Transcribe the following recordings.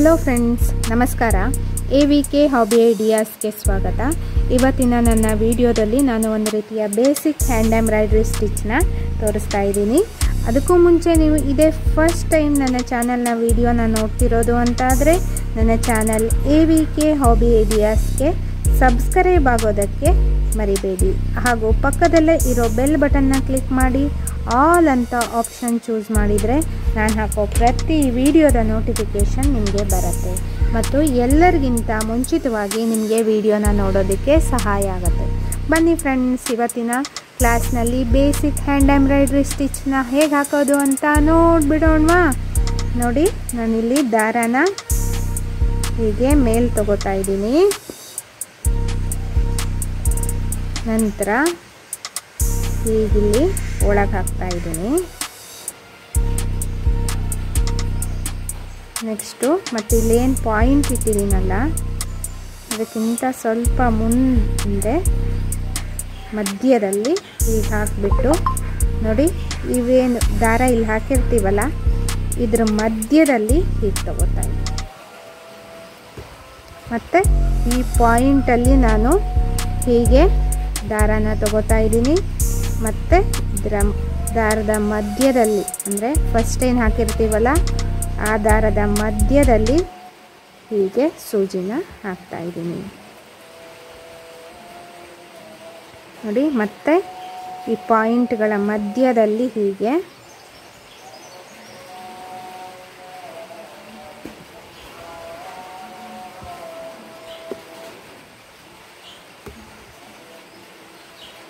Hello friends, ನಮಸ್ಕಾರ. AVK hobby ಐಡಿಯಾಸ್ಗೆ ಸ್ವಾಗತ. ಇವತ್ತಿನ ನನ್ನ ವಿಡಿಯೋದಲ್ಲಿ ನಾನು ಒಂದು ರೀತಿಯ ಬೇಸಿಕ್ ಹ್ಯಾಂಡ್ ಎಂಬ್ರಾಯ್ಡ್ರಿ ಸ್ಟಿಚ್ನ ತೋರಿಸ್ತಾ ಇದ್ದೀನಿ. ಅದಕ್ಕೂ ಮುಂಚೆ ನೀವು ಇದೇ ಫಸ್ಟ್ ಟೈಮ್ ನನ್ನ ಚಾನಲ್ನ ವಿಡಿಯೋನ ನೋಡ್ತಿರೋದು ಅಂತಾದರೆ ನನ್ನ ಚಾನಲ್ AVK ಹಾಬಿ ಐಡಿಯಾಸ್ಗೆ ಸಬ್ಸ್ಕ್ರೈಬ್ ಆಗೋದಕ್ಕೆ ಮರಿಬೇಡಿ. ಹಾಗೂ ಪಕ್ಕದಲ್ಲೇ ಇರೋ ಬೆಲ್ ಬಟನ್ನ ಕ್ಲಿಕ್ ಮಾಡಿ ಆಲ್ ಅಂತ ಆಪ್ಷನ್ ಚೂಸ್ ಮಾಡಿದರೆ ನಾನು ಹಾಕೋ ಪ್ರತಿ ವಿಡಿಯೋದ ನೋಟಿಫಿಕೇಷನ್ ನಿಮಗೆ ಬರುತ್ತೆ ಮತ್ತು ಎಲ್ಲರಿಗಿಂತ ಮುಂಚಿತವಾಗಿ ನಿಮಗೆ ವಿಡಿಯೋನ ನೋಡೋದಕ್ಕೆ ಸಹಾಯ ಆಗುತ್ತೆ. ಬನ್ನಿ ಫ್ರೆಂಡ್ಸ್, ಇವತ್ತಿನ ಕ್ಲಾಸ್ನಲ್ಲಿ ಬೇಸಿಕ್ ಹ್ಯಾಂಡ್ ಎಂಬ್ರಾಯ್ಡ್ರಿ ಸ್ಟಿಚ್ನ ಹೇಗೆ ಹಾಕೋದು ಅಂತ ನೋಡಿಬಿಡೋಣವಾ. ನೋಡಿ, ನಾನಿಲ್ಲಿ ದಾರಾನ ಹೀಗೆ ಮೇಲೆ ತಗೋತಾ ಇದ್ದೀನಿ. ನಂತರ ಹೀಗಿಲ್ಲಿ ಒಳಗೆ ಹಾಕ್ತಾ ಇದ್ದೀನಿ. ನೆಕ್ಸ್ಟು ಮತ್ತು ಇಲ್ಲೇನು ಪಾಯಿಂಟ್ ಇಟ್ಟಿದ್ದೀನಲ್ಲ ಅದಕ್ಕಿಂತ ಸ್ವಲ್ಪ ಮುಂದೆ ಮಧ್ಯದಲ್ಲಿ ಹೀಗೆ ಹಾಕಿಬಿಟ್ಟು ನೋಡಿ, ಇವೇನು ದಾರ ಇಲ್ಲಿ ಹಾಕಿರ್ತೀವಲ್ಲ ಇದ್ರ ಮಧ್ಯದಲ್ಲಿ ಹೀಗೆ ತಗೋತಾ ಇದ್ದೀನಿ. ಮತ್ತು ಈ ಪಾಯಿಂಟಲ್ಲಿ ನಾನು ಹೀಗೆ ದಾರಾನ ತಗೋತಾ ಇದ್ದೀನಿ. ಮತ್ತು ಇದರ ದಾರದ ಮಧ್ಯದಲ್ಲಿ ಅಂದರೆ ಫಸ್ಟ್ ಏನು ಹಾಕಿರ್ತೀವಲ್ಲ ಆ ದಾರದ ಮಧ್ಯದಲ್ಲಿ ಹೀಗೆ ಸೂಜಿನ ಹಾಕ್ತಾ ಇದ್ದೀನಿ ನೋಡಿ. ಮತ್ತು ಈ ಪಾಯಿಂಟ್ಗಳ ಮಧ್ಯದಲ್ಲಿ ಹೀಗೆ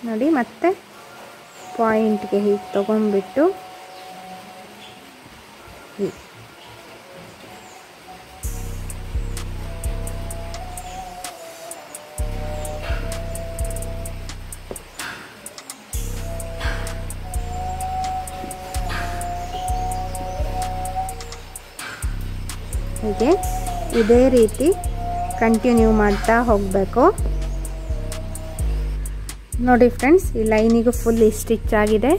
ನೋಡಿ, ಮತ್ತೆ ಪಾಯಿಂಟ್ಗೆ ಹೀಗೆ ತಗೊಂಡ್ಬಿಟ್ಟು ಹೀಗೆ ಹೀಗೆ ಇದೇ ರೀತಿ ಕಂಟಿನ್ಯೂ ಮಾಡ್ತಾ ಹೋಗಬೇಕು. ನೋಡಿ ಫ್ರೆಂಡ್ಸ್, ಈ ಲೈನಿಗೂ ಫುಲ್ ಸ್ಟಿಚ್ ಆಗಿದೆ.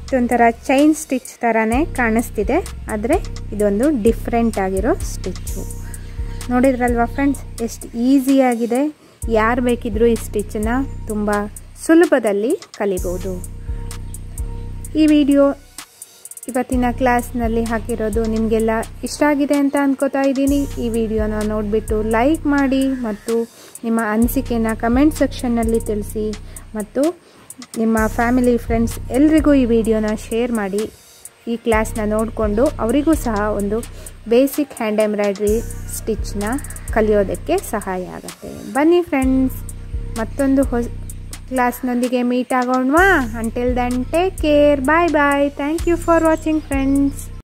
ಇದೊಂಥರ ಚೈನ್ ಸ್ಟಿಚ್ ಥರನೇ ಕಾಣಿಸ್ತಿದೆ, ಆದರೆ ಇದೊಂದು ಡಿಫ್ರೆಂಟ್ ಆಗಿರೋ ಸ್ಟಿಚ್ಚು. ನೋಡಿದ್ರಲ್ವಾ ಫ್ರೆಂಡ್ಸ್, ಎಷ್ಟು ಈಸಿಯಾಗಿದೆ. ಯಾರು ಬೇಕಿದ್ರೂ ಈ ಸ್ಟಿಚ್ಚನ್ನ ತುಂಬ ಸುಲಭದಲ್ಲಿ ಕಲಿಬೋದು. ಈ ವಿಡಿಯೋ ಇವತ್ತಿನ ಕ್ಲಾಸ್ನಲ್ಲಿ ಹಾಕಿರೋದು ನಿಮಗೆಲ್ಲ ಇಷ್ಟ ಆಗಿದೆ ಅಂತ ಅಂದ್ಕೋತಾ ಇದ್ದೀನಿ. ಈ ವಿಡಿಯೋನ ನೋಡಿಬಿಟ್ಟು ಲೈಕ್ ಮಾಡಿ ಮತ್ತು ನಿಮ್ಮ ಅನಿಸಿಕೆನ ಕಮೆಂಟ್ ಸೆಕ್ಷನ್ನಲ್ಲಿ ತಿಳಿಸಿ ಮತ್ತು ನಿಮ್ಮ ಫ್ಯಾಮಿಲಿ ಫ್ರೆಂಡ್ಸ್ ಎಲ್ರಿಗೂ ಈ ವಿಡಿಯೋನ ಶೇರ್ ಮಾಡಿ. ಈ ಕ್ಲಾಸ್ನ ನೋಡಿಕೊಂಡು ಅವರಿಗೂ ಸಹ ಒಂದು ಬೇಸಿಕ್ ಹ್ಯಾಂಡ್ ಎಂಬ್ರಾಯ್ಡ್ರಿ ಸ್ಟಿಚ್ನ ಕಲಿಯೋದಕ್ಕೆ ಸಹಾಯ ಆಗುತ್ತೆ. ಬನ್ನಿ ಫ್ರೆಂಡ್ಸ್, ಮತ್ತೊಂದು ಕ್ಲಾಸ್ನೊಂದಿಗೆ ಮೀಟ್ ಆಗೋಣವಾ. Until then take care, bye bye. Thank you for watching friends.